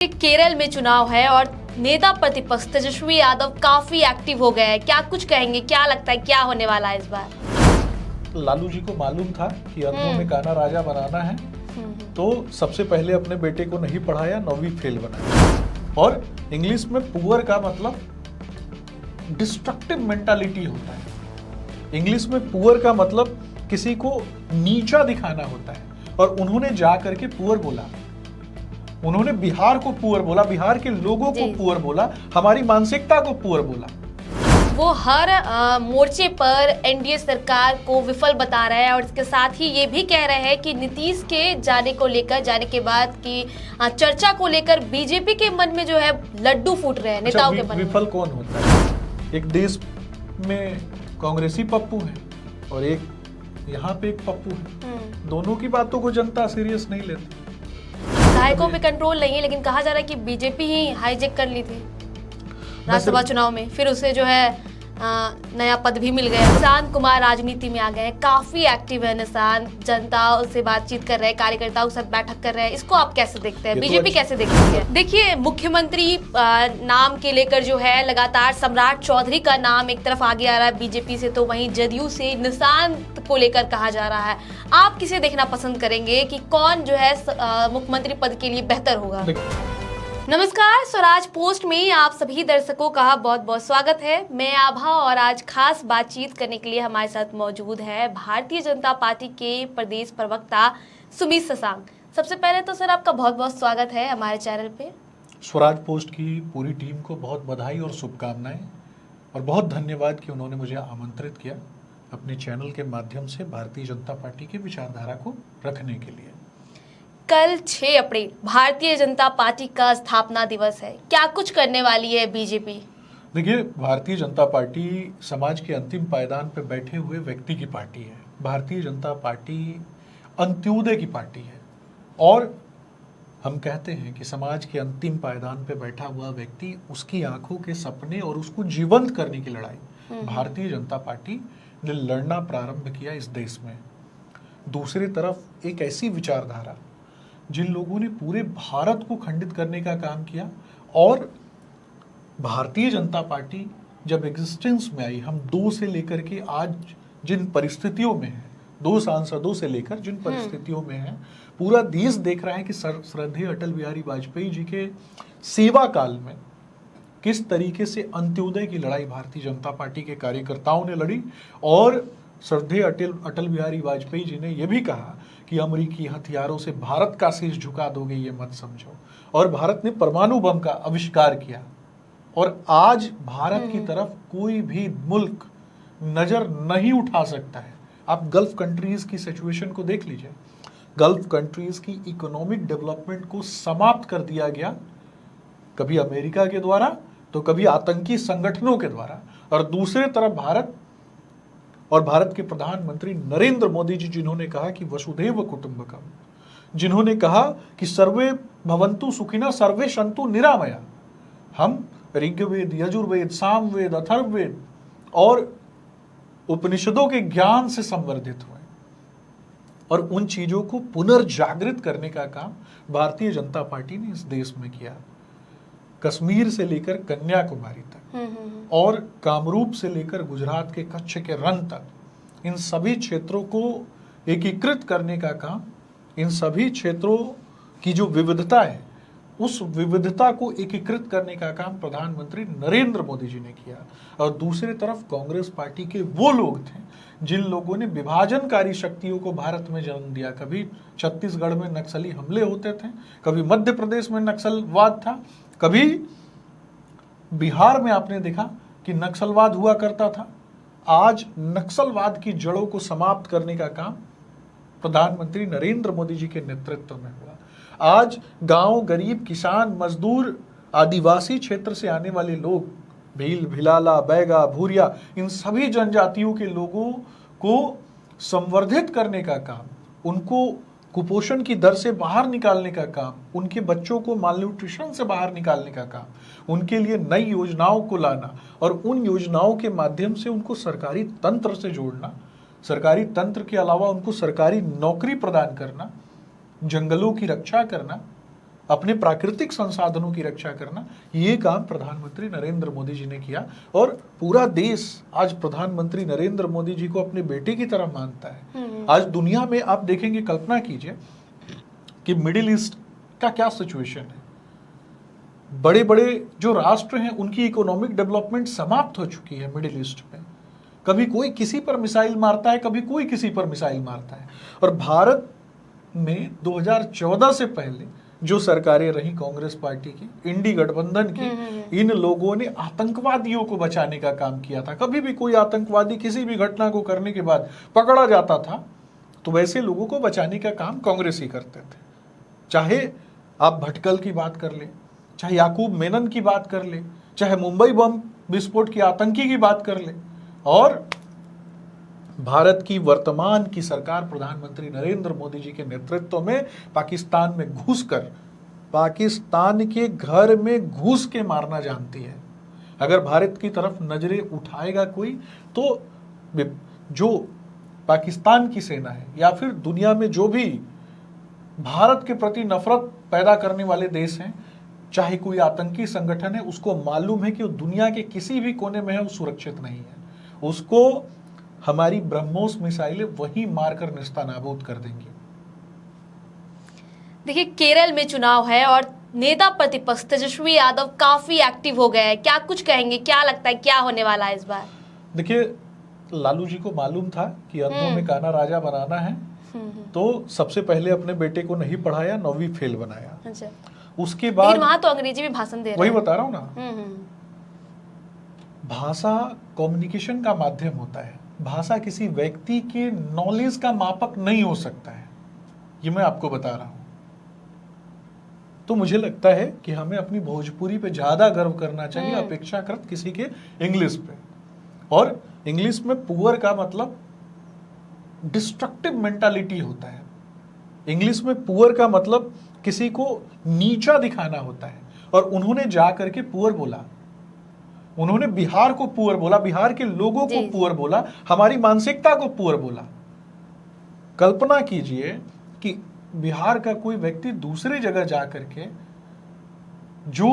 केरल में चुनाव है और नेता प्रतिपक्ष तेजस्वी यादव काफी एक्टिव हो गए हैं। क्या कुछ कहेंगे, क्या लगता है क्या होने वाला है इस बार? लालू जी को मालूम था कि अंधों में काना राजा बनाना है, तो सबसे पहले अपने बेटे को नहीं पढ़ाया, 9वीं फेल बनाया। और इंग्लिश में पुअर का मतलब डिस्ट्रक्टिव मेंटालिटी होता है। इंग्लिश में पुअर का मतलब किसी को नीचा दिखाना होता है, और उन्होंने जा करके पुअर बोला। उन्होंने बिहार को पुअर बोला, बिहार के लोगों को पुअर बोला, हमारी मानसिकता को पुअर बोला। वो हर मोर्चे पर एनडीए सरकार को विफल बता रहा है और इसके साथ ही ये भी कह रहे हैं कि नीतीश के जाने के बाद की चर्चा को लेकर बीजेपी के मन में जो है लड्डू फूट रहे हैं नेताओं के मन में। विफल कौन होता है? एक देश में कांग्रेसी पप्पू है और एक यहाँ पे एक पप्पू है। दोनों की बातों को जनता सीरियस नहीं लेती। विधायकों पे कंट्रोल नहीं है, लेकिन कहा जा रहा है कि बीजेपी ही हाईजेक कर ली थी राज्यसभा चुनाव में, फिर उसे जो है नया पद भी मिल गया। निशांत कुमार राजनीति में आ गए हैं, काफी एक्टिव है निशांत, जनता से बातचीत कर रहे हैं, कार्यकर्ताओं के साथ बैठक कर रहे हैं। इसको आप कैसे देखते हैं, बीजेपी कैसे देखती है? देखिए, मुख्यमंत्री नाम के लेकर जो है लगातार सम्राट चौधरी का नाम एक तरफ आगे आ रहा है बीजेपी से, तो वहीं जदयू से निशांत को लेकर कहा जा रहा है। आप किसे देखना पसंद करेंगे कि कौन जो है मुख्यमंत्री पद के लिए बेहतर होगा? नमस्कार, स्वराज पोस्ट में आप सभी दर्शकों का बहुत बहुत स्वागत है। मैं आभा और आज खास बातचीत करने के लिए हमारे साथ मौजूद है भारतीय जनता पार्टी के प्रदेश प्रवक्ता सुमित शशांक। सबसे पहले तो सर आपका बहुत बहुत स्वागत है हमारे चैनल पे। स्वराज पोस्ट की पूरी टीम को बहुत बधाई और शुभकामनाएं, और बहुत धन्यवाद कि उन्होंने मुझे आमंत्रित किया अपने चैनल के माध्यम से भारतीय जनता पार्टी की विचारधारा को रखने के लिए। कल 6 अप्रैल भारतीय जनता पार्टी का स्थापना दिवस है, क्या कुछ करने वाली है बीजेपी? देखिए, भारतीय जनता पार्टी समाज के अंतिम पायदान पर बैठे हुए व्यक्ति की पार्टी है। भारतीय जनता पार्टी अंत्योदय की पार्टी है, और हम कहते हैं कि समाज के अंतिम पायदान पर बैठा हुआ व्यक्ति, उसकी आंखों के सपने और उसको जीवंत करने की लड़ाई भारतीय जनता पार्टी ने लड़ना प्रारंभ किया इस देश में। दूसरी तरफ एक ऐसी विचारधारा जिन लोगों ने पूरे भारत को खंडित करने का काम किया, और भारतीय जनता पार्टी जब एग्जिस्टेंस में आई, हम 2 से लेकर के आज जिन परिस्थितियों में है, 2 सांसदों से लेकर जिन परिस्थितियों में है, पूरा देश देख रहा है कि श्रद्धेय अटल बिहारी वाजपेयी जी के सेवा काल में किस तरीके से अंत्योदय की लड़ाई भारतीय जनता पार्टी के कार्यकर्ताओं ने लड़ी। और श्रद्धेय अटल बिहारी वाजपेयी जी ने यह भी कहा कि अमेरिकी हथियारों से भारत का शीश झुका दोगे ये मत समझो, और भारत ने परमाणु बम का आविष्कार किया। और आज भारत की तरफ कोई भी मुल्क नजर नहीं उठा सकता है। आप गल्फ कंट्रीज की सिचुएशन को देख लीजिए। गल्फ कंट्रीज की इकोनॉमिक डेवलपमेंट को समाप्त कर दिया गया, कभी अमेरिका के द्वारा तो कभी आतंकी संगठनों के द्वारा। और दूसरे तरफ भारत और भारत के प्रधानमंत्री नरेंद्र मोदी जी, जिन्होंने कहा कि वसुधैव कुटुंबकम, जिन्होंने कहा कि सर्वे भवन्तु सुखिनः सर्वे सन्तु निरामया। हम ऋग्वेद, यजुर्वेद, सामवेद, अथर्ववेद और उपनिषदों के ज्ञान से संवर्धित हुए, और उन चीजों को पुनर्जागृत करने का काम भारतीय जनता पार्टी ने इस देश में किया। कश्मीर से लेकर कन्याकुमारी तक और कामरूप से लेकर गुजरात के कच्छ के रण तक, इन सभी क्षेत्रों को एकीकृत करने का काम, इन सभी क्षेत्रों की जो विविधता है, उस विविधता को एकीकृत करने का काम प्रधानमंत्री नरेंद्र मोदी जी ने किया। और दूसरी तरफ कांग्रेस पार्टी के वो लोग थे जिन लोगों ने विभाजनकारी शक्तियों को भारत में जन्म दिया। कभी छत्तीसगढ़ में नक्सली हमले होते थे, कभी मध्य प्रदेश में नक्सलवाद था, कभी बिहार में आपने देखा कि नक्सलवाद हुआ करता था। आज नक्सलवाद की जड़ों को समाप्त करने का काम प्रधानमंत्री नरेंद्र मोदी जी के नेतृत्व में हुआ। आज गांव, गरीब, किसान, मजदूर, आदिवासी क्षेत्र से आने वाले लोग, भील, भिलाला, बैगा, भूरिया, इन सभी जनजातियों के लोगों को संवर्धित करने का काम, उनको कुपोषण की दर से बाहर निकालने का काम, उनके बच्चों को मालन्यूट्रिशन से बाहर निकालने का काम, उनके लिए नई योजनाओं को लाना, और उन योजनाओं के माध्यम से उनको सरकारी तंत्र से जोड़ना, सरकारी तंत्र के अलावा उनको सरकारी नौकरी प्रदान करना, जंगलों की रक्षा करना, अपने प्राकृतिक संसाधनों की रक्षा करना, ये काम प्रधानमंत्री नरेंद्र मोदी जी ने किया। और पूरा देश आज प्रधानमंत्री नरेंद्र मोदी जी को अपने बेटे की तरह मानता है। आज दुनिया में आप देखेंगे, कल्पना कीजिए कि मिडिल ईस्ट का क्या सिचुएशन है। बड़े बड़े जो राष्ट्र हैं उनकी इकोनॉमिक डेवलपमेंट समाप्त हो चुकी है मिडिल ईस्ट में। कभी कोई किसी पर मिसाइल मारता है, कभी कोई किसी पर मिसाइल मारता है। और भारत में 2014 से पहले जो सरकारें रही कांग्रेस पार्टी की, इंडी गठबंधन की, इन लोगों ने आतंकवादियों को बचाने का काम किया था। कभी भी कोई आतंकवादी किसी भी घटना को करने के बाद पकड़ा जाता था तो वैसे लोगों को बचाने का काम कांग्रेस ही करते थे। चाहे आप भटकल की बात कर ले, चाहे याकूब मेनन की बात कर ले, चाहे मुंबई बम विस्फोट की आतंकी की बात कर ले, और भारत की वर्तमान की सरकार प्रधानमंत्री नरेंद्र मोदी जी के नेतृत्व में पाकिस्तान में घुसकर, पाकिस्तान के घर में घुस के मारना जानती है। अगर भारत की तरफ नजरें उठाएगा कोई तो जो पाकिस्तान की सेना है या फिर दुनिया में जो भी भारत के प्रति नफरत पैदा करने वाले देश हैं, चाहे कोई आतंकी संगठन है, उसको मालूम है कि वो दुनिया के किसी भी कोने में है, वो सुरक्षित नहीं है। उसको हमारी ब्रह्मोस मिसाइलें वहीं मारकर निस्तानाबूद कर देंगी। देखिए, केरल में चुनाव है और नेता प्रतिपक्ष तेजस्वी यादव काफी एक्टिव हो गए हैं। क्या कुछ कहेंगे, क्या लगता है क्या होने वाला है इस बार? देखिए, लालू जी को मालूम था कि अंधों में काना राजा बनाना है, तो सबसे पहले अपने बेटे को नहीं पढ़ाया, 9वीं फेल बनाया। अच्छा। उसके बाद वहां तो अंग्रेजी में भाषण दे रहे वही हैं। बता रहा हूं ना, भाषा कम्युनिकेशन का माध्यम होता है। भाषा किसी व्यक्ति के नॉलेज का मापक नहीं हो सकता है, ये मैं आपको बता रहा हूं। तो मुझे लगता है कि हमें अपनी भोजपुरी पे ज्यादा गर्व करना चाहिए अपेक्षाकृत किसी के इंग्लिश पे। और इंग्लिश में पुअर का मतलब डिस्ट्रक्टिव मेंटालिटी होता है। इंग्लिश में पुअर का मतलब किसी को नीचा दिखाना होता है। और उन्होंने जा करके पुअर बोला, उन्होंने बिहार को पुअर बोला, बिहार के लोगों को पुअर बोला, हमारी मानसिकता को पुअर बोला। कल्पना कीजिए कि बिहार का कोई व्यक्ति दूसरी जगह जा करके जो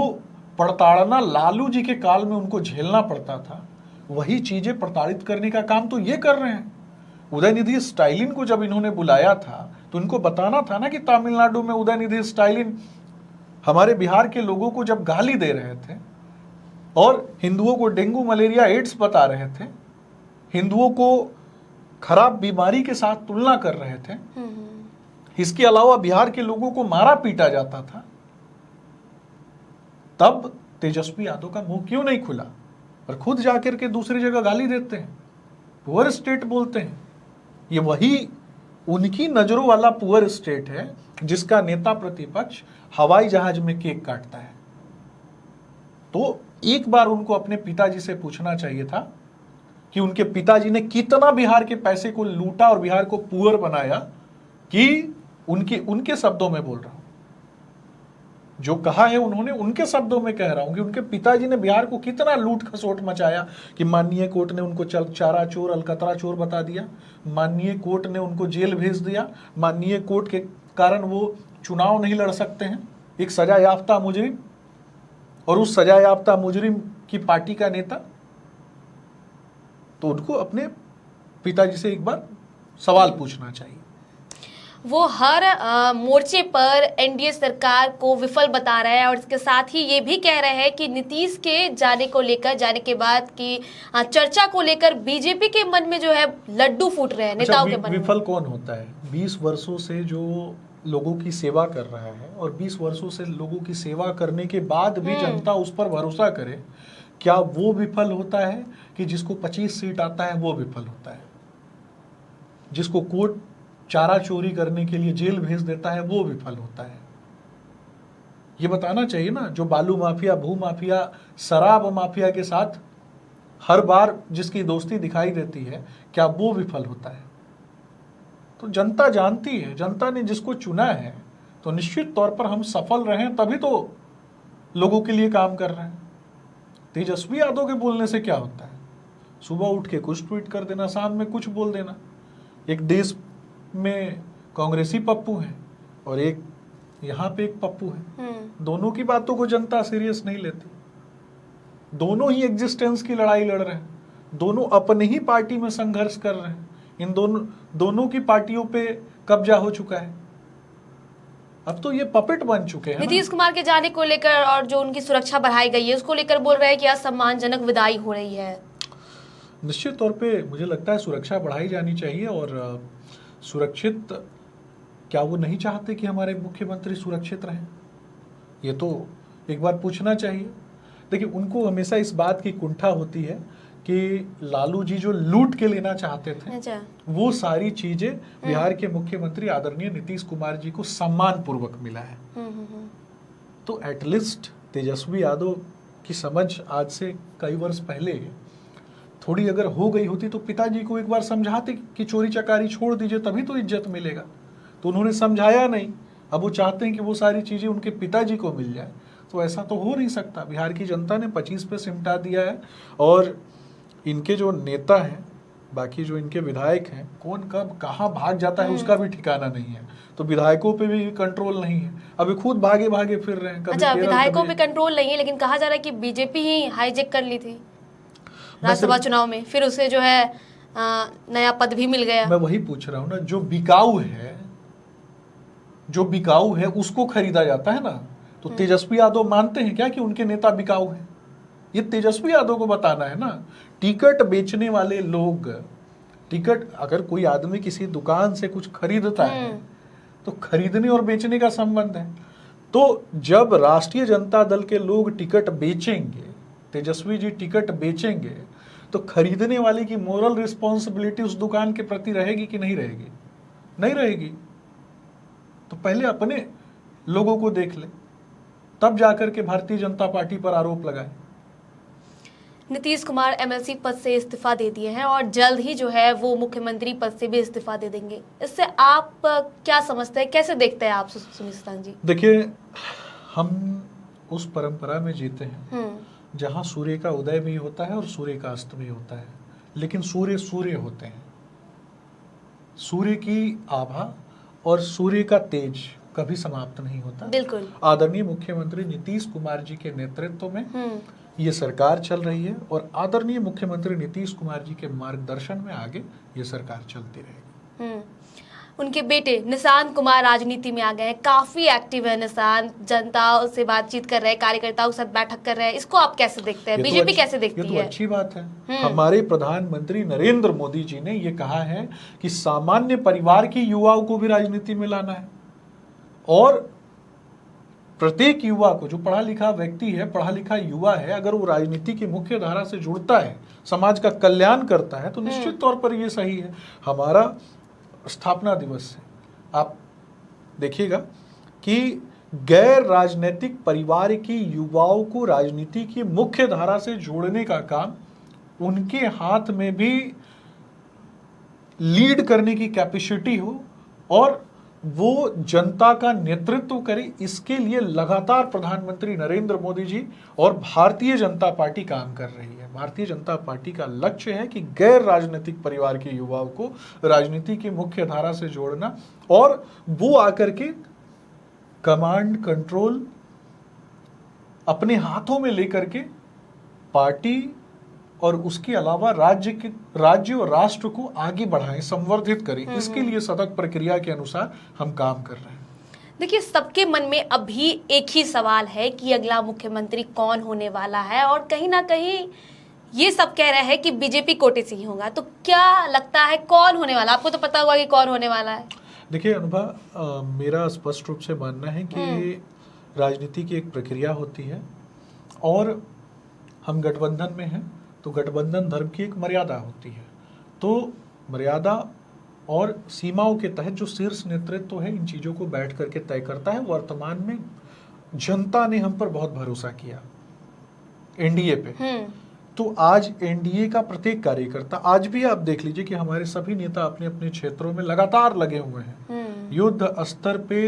प्रताड़ना लालू जी के काल में उनको झेलना पड़ता था, वही चीजें प्रताड़ित करने का काम तो ये कर रहे हैं। उदयनिधि स्टालिन को जब इन्होंने बुलाया था तो इनको बताना था ना कि तमिलनाडु में उदयनिधि स्टालिन हमारे बिहार के लोगों को जब गाली दे रहे थे और हिंदुओं को डेंगू मलेरिया एड्स बता रहे थे, हिंदुओं को खराब बीमारी के साथ तुलना कर रहे थे, इसके अलावा बिहार के लोगों को मारा पीटा जाता था, तब तेजस्वी यादव का मुंह क्यों नहीं खुला और खुद जाकर के दूसरी जगह गाली देते हैं, पुअर स्टेट बोलते हैं। ये वही उनकी नजरों वाला पुअर स्टेट है जिसका नेता प्रतिपक्ष हवाई जहाज में केक काटता है। तो एक बार उनको अपने पिताजी से पूछना चाहिए था कि उनके पिताजी ने कितना बिहार के पैसे को लूटा और बिहार को पुअर बनाया, कि उनके शब्दों में बोल रहा हूं, जो कहा है उन्होंने उनके शब्दों में कह रहा हूं कि उनके पिताजी ने बिहार को कितना लूट खसोट मचाया कि माननीय कोर्ट ने उनको चारा चोर अलकतरा चोर बता दिया, माननीय कोर्ट ने उनको जेल भेज दिया, माननीय कोर्ट के कारण वो चुनाव नहीं लड़ सकते हैं, एक सजा याफ्ता मुजरिम, और उस सजा याफ्ता मुजरिम की पार्टी का नेता। तो उनको अपने पिताजी से एक बार सवाल पूछना चाहिए। वो हर मोर्चे पर एनडीए सरकार को विफल बता रहा है और इसके साथ ही ये भी कह रहे हैं कि नीतीश के जाने के बाद की चर्चा को लेकर बीजेपी के मन में जो है लड्डू फूट रहे हैं नेताओं के मन में। विफल कौन होता है? 20 वर्षों से जो लोगों की सेवा कर रहा है और 20 वर्षों से लोगों की सेवा करने के बाद भी जनता उस पर भरोसा करे, क्या वो विफल होता है कि जिसको 25 सीट आता है वो विफल होता है? जिसको कोर्ट चारा चोरी करने के लिए जेल भेज देता है वो विफल होता है? ये बताना चाहिए ना। जो बालू माफिया, भू माफिया, शराब माफिया के साथ हर बार जिसकी दोस्ती दिखाई देती है, क्या वो विफल होता है? तो जनता जानती है, जनता ने जिसको चुना है तो निश्चित तौर पर हम सफल रहें तभी तो लोगों के लिए काम कर रहे हैं। तेजस्वी यादव के बोलने से क्या होता है? सुबह उठ के कुछ ट्वीट कर देना, शाम में कुछ बोल देना। एक देश में कांग्रेसी पप्पू हैं और एक यहाँ पे एक पप्पू है। दोनों की बातों को जनता सीरियस नहीं लेती। दोनों ही एग्जिस्टेंस की लड़ाई लड़ रहे हैं, दोनों अपने ही पार्टी में संघर्ष कर रहे हैं। इन दोनों की पार्टियों पे कब्जा हो चुका है। अब तो ये पपेट बन चुके हैं। नीतीश कुमार के जाने को लेकर और जो उनकी सुरक्षा बढ़ाई गई है उसको लेकर बोल रहे हैं कि असम्मानजनक विदाई हो रही है। निश्चित तौर पे मुझे लगता है सुरक्षा बढ़ाई जानी चाहिए। और सुरक्षित, क्या वो नहीं चाहते कि हमारे मुख्यमंत्री सुरक्षित रहें? ये तो एक बार पूछना चाहिए। देखिए, उनको हमेशा इस बात की कुंठा होती है कि लालू जी जो लूट के लेना चाहते थे, अच्छा। वो सारी चीजें बिहार के मुख्यमंत्री आदरणीय नीतीश कुमार जी को सम्मान पूर्वक मिला है। तो एटलीस्ट तेजस्वी यादव की समझ आज से कई वर्ष पहले थोड़ी अगर हो गई होती तो पिताजी को एक बार समझाते कि चोरी चकारी छोड़ दीजिए, तभी तो इज्जत मिलेगा। तो उन्होंने समझाया नहीं। अब वो चाहते हैं कि वो सारी चीजें उनके पिताजी को मिल जाए, तो ऐसा तो हो नहीं सकता। बिहार की जनता ने 25 पे सिमटा दिया है। और इनके जो नेता हैं, बाकी जो इनके विधायक हैं, कौन कब कहाँ भाग जाता है उसका भी ठिकाना नहीं है। तो विधायकों पे भी कंट्रोल नहीं है। अभी खुद भागे भागे फिर रहे हैं। अच्छा, विधायकों पे कंट्रोल नहीं है, लेकिन कहा जा रहा है कि बीजेपी ही हाईजेक कर ली थी राज्यसभा चुनाव में, फिर उसे जो है नया पद भी मिल गया। मैं वही पूछ रहा हूँ ना, जो बिकाऊ है उसको खरीदा जाता है ना। तो तेजस्वी यादव मानते हैं क्या कि उनके नेता बिकाऊ हैं? ये तेजस्वी यादव को बताना है ना। टिकट बेचने वाले लोग, टिकट, अगर कोई आदमी किसी दुकान से कुछ खरीदता है तो खरीदने और बेचने का संबंध है। तो जब राष्ट्रीय जनता दल के लोग टिकट बेचेंगे, तेजस्वी जी टिकट बेचेंगे, तो खरीदने वाले की मोरल रिस्पॉन्सिबिलिटी उस दुकान के प्रति रहेगी कि नहीं रहेगी? नहीं रहेगी। तो पहले अपने लोगों को देख ले, तब जाकर के भारतीय जनता पार्टी पर आरोप लगाए। नीतीश कुमार एमएलसी पद से इस्तीफा दे दिए हैं और जल्द ही जो है वो मुख्यमंत्री पद से भी इस्तीफा दे देंगे। इससे आप क्या समझते हैं, कैसे देखते हैं आप सुमित सितान जी? देखिए, हम उस परंपरा में जीते हैं जहां सूर्य का उदय भी होता है और सूर्य का अस्त भी होता है, लेकिन सूर्य होते हैं। सूर्य की आभा और सूर्य का तेज कभी समाप्त नहीं होता। बिल्कुल। आदरणीय मुख्यमंत्री नीतीश कुमार जी के नेतृत्व में ये सरकार चल रही है और आदरणीय मुख्यमंत्री नीतीश कुमार जी के मार्गदर्शन में आगे ये सरकार चलती रहेगी। उनके बेटे निशांत कुमार राजनीति में आ गए हैं, काफी एक्टिव है निशांत, जनता से बातचीत कर रहे हैं, कार्यकर्ताओं के साथ बैठक कर रहे हैं। इसको आप कैसे देखते हैं? बीजेपी कैसे देखती है? ये तो अच्छी बात है। हमारे प्रधानमंत्री नरेंद्र मोदी जी ने ये कहा है कि सामान्य परिवार की युवाओं को भी राजनीति में लाना है और प्रत्येक युवा को, जो पढ़ा लिखा व्यक्ति है, पढ़ा लिखा युवा है, अगर वो राजनीति की मुख्य धारा से जुड़ता है, समाज का कल्याण करता है, तो निश्चित तौर पर ये सही है। हमारा स्थापना दिवस से आप देखिएगा कि गैर राजनीतिक परिवार की युवाओं को राजनीति की मुख्य धारा से जोड़ने का काम उनके हाथ में भी लीड करने की कैपेसिटी हो और वो जनता का नेतृत्व करे, इसके लिए लगातार प्रधानमंत्री नरेंद्र मोदी जी और भारतीय जनता पार्टी काम कर रही है। भारतीय जनता पार्टी का लक्ष्य है कि गैर राजनीतिक परिवार के युवाओं को राजनीति की मुख्य धारा से जोड़ना और वो आकर के कमांड कंट्रोल अपने हाथों में लेकर के पार्टी और उसके अलावा राज्य और राष्ट्र को आगे बढ़ाएं, संवर्धित करें। इसके लिए सतत प्रक्रिया के अनुसार हम काम कर रहे हैं। देखिए, सबके मन में अभी एक ही सवाल है कि अगला मुख्यमंत्री कौन होने वाला है और कहीं ना कहीं ये सब कह रहे हैं कि बीजेपी कोटे से ही होगा। तो क्या लगता है कौन होने वाला? आपको तो पता होगा कि कौन होने वाला है। देखिए अनुभा, मेरा स्पष्ट रूप से मानना है कि राजनीति की एक प्रक्रिया होती है और हम गठबंधन में हैं तो गठबंधन धर्म की एक मर्यादा होती है। तो मर्यादा और सीमाओं के तहत जो शीर्ष नेतृत्व है इन चीज़ों को बैठ करके तय करता है। वर्तमान में जनता ने हम पर बहुत भरोसा किया एनडीए पे। तो आज एनडीए का प्रत्येक कार्यकर्ता, आज भी आप देख लीजिए कि हमारे सभी नेता अपने अपने क्षेत्रों में लगातार लगे हुए हैं। युद्ध स्तर पे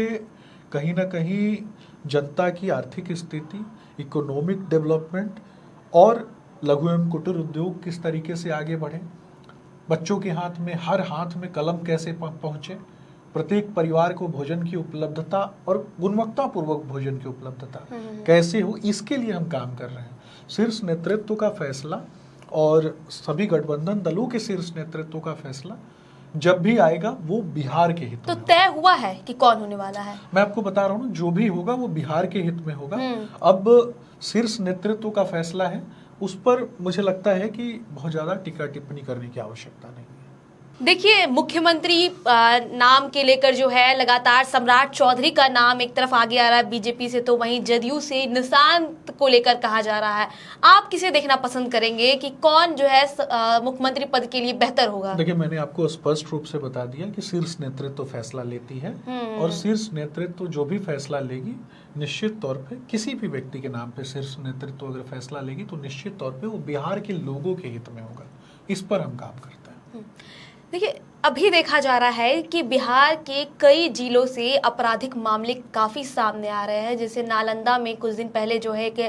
कहीं ना कहीं जनता की आर्थिक स्थिति, इकोनॉमिक डेवलपमेंट और लघु एवं कुटीर उद्योग किस तरीके से आगे बढ़े, बच्चों के हाथ में, हर हाथ में कलम कैसे पहुंचे, प्रत्येक परिवार को भोजन की उपलब्धता और गुणवत्तापूर्वक भोजन की उपलब्धता कैसे हो, इसके लिए हम काम कर रहे हैं। शीर्ष नेतृत्व का फैसला और सभी गठबंधन दलों के शीर्ष नेतृत्व का फैसला जब भी आएगा वो बिहार के हित तो में तय हुआ है कि कौन होने वाला है? मैं आपको बता रहा हूँ ना, जो भी होगा वो बिहार के हित में होगा। अब शीर्ष नेतृत्व का फैसला है, उस पर मुझे लगता है कि बहुत ज्यादा टीका टिप्पणी करने की आवश्यकता नहीं है। देखिए, मुख्यमंत्री नाम के लेकर जो है लगातार सम्राट चौधरी का नाम एक तरफ आगे आ रहा है बीजेपी से, तो वहीं जदयू से निशांत को लेकर कहा जा रहा है। आप किसे देखना पसंद करेंगे कि कौन जो है मुख्यमंत्री पद के लिए बेहतर होगा? देखिए, मैंने आपको स्पष्ट रूप से बता दिया कि शीर्ष नेतृत्व फैसला लेती है और शीर्ष नेतृत्व जो भी फैसला लेगी निश्चित तौर पे किसी भी व्यक्ति के नाम पे शीर्ष नेतृत्व अगर फैसला लेगी तो निश्चित तौर पे वो बिहार के लोगों के हित में होगा। इस पर हम काम करते हैं। देखिए, अभी देखा जा रहा है कि बिहार के कई जिलों से आपराधिक मामले काफ़ी सामने आ रहे हैं। जैसे नालंदा में कुछ दिन पहले जो है कि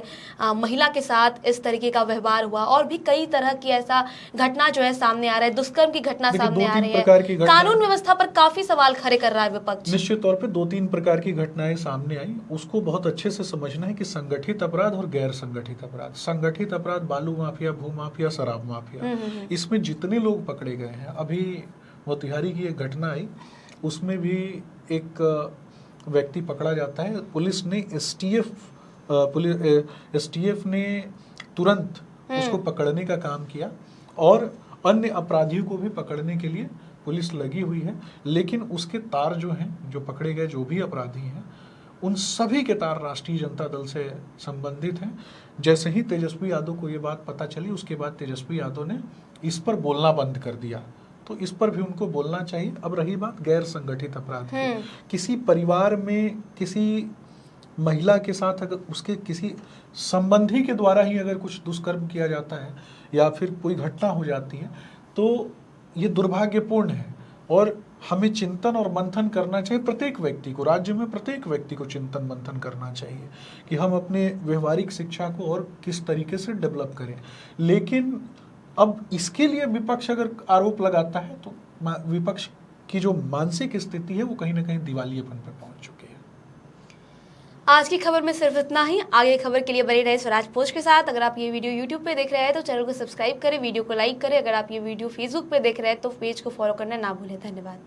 महिला के साथ इस तरीके का व्यवहार हुआ, और भी कई तरह की ऐसा घटना जो है सामने आ रहा है। दुष्कर्म की घटना सामने आ रही है। कानून व्यवस्था पर काफ़ी सवाल खड़े कर रहा है विपक्ष। निश्चित तौर पे 2-3 प्रकार की घटनाएं सामने आई, उसको बहुत अच्छे से समझना है कि संगठित अपराध और गैर संगठित अपराध। संगठित अपराध बालू माफिया, भू माफिया, शराब माफिया, इसमें जितने लोग पकड़े गए हैं, अभी मोतिहारी की एक घटना आई, उसमें भी एक व्यक्ति पकड़ा जाता है। पुलिस ने एसटीएफ ने तुरंत उसको पकड़ने का काम किया और अन्य अपराधियों को भी पकड़ने के लिए पुलिस लगी हुई है। लेकिन उसके तार जो हैं, जो पकड़े गए जो भी अपराधी हैं, उन सभी के तार राष्ट्रीय जनता दल से संबंधित हैं। जैसे ही तेजस्वी यादव को ये बात पता चली, उसके बाद तेजस्वी यादव ने इस पर बोलना बंद कर दिया। तो इस पर भी उनको बोलना चाहिए। अब रही बात गैर संगठित अपराध की, किसी परिवार में किसी महिला के साथ अगर उसके किसी संबंधी के द्वारा ही अगर कुछ दुष्कर्म किया जाता है या फिर कोई घटना हो जाती है, तो ये दुर्भाग्यपूर्ण है और हमें चिंतन और मंथन करना चाहिए। प्रत्येक व्यक्ति को, राज्य में प्रत्येक व्यक्ति को चिंतन मंथन करना चाहिए कि हम अपने व्यवहारिक शिक्षा को और किस तरीके से डेवलप करें। लेकिन अब इसके लिए विपक्ष अगर आरोप लगाता है तो विपक्ष की जो मानसिक स्थिति है वो कहीं ना कहीं दिवालियेपन पर पहुंच चुकी है। आज की खबर में सिर्फ इतना ही। आगे खबर के लिए बने रहे स्वराज पोस्ट के साथ। अगर आप ये वीडियो यूट्यूब पे देख रहे हैं तो चैनल को सब्सक्राइब करें, वीडियो को लाइक करें। अगर आप ये वीडियो फेसबुक पे देख रहे हैं तो पेज को फॉलो करना ना भूलें। धन्यवाद।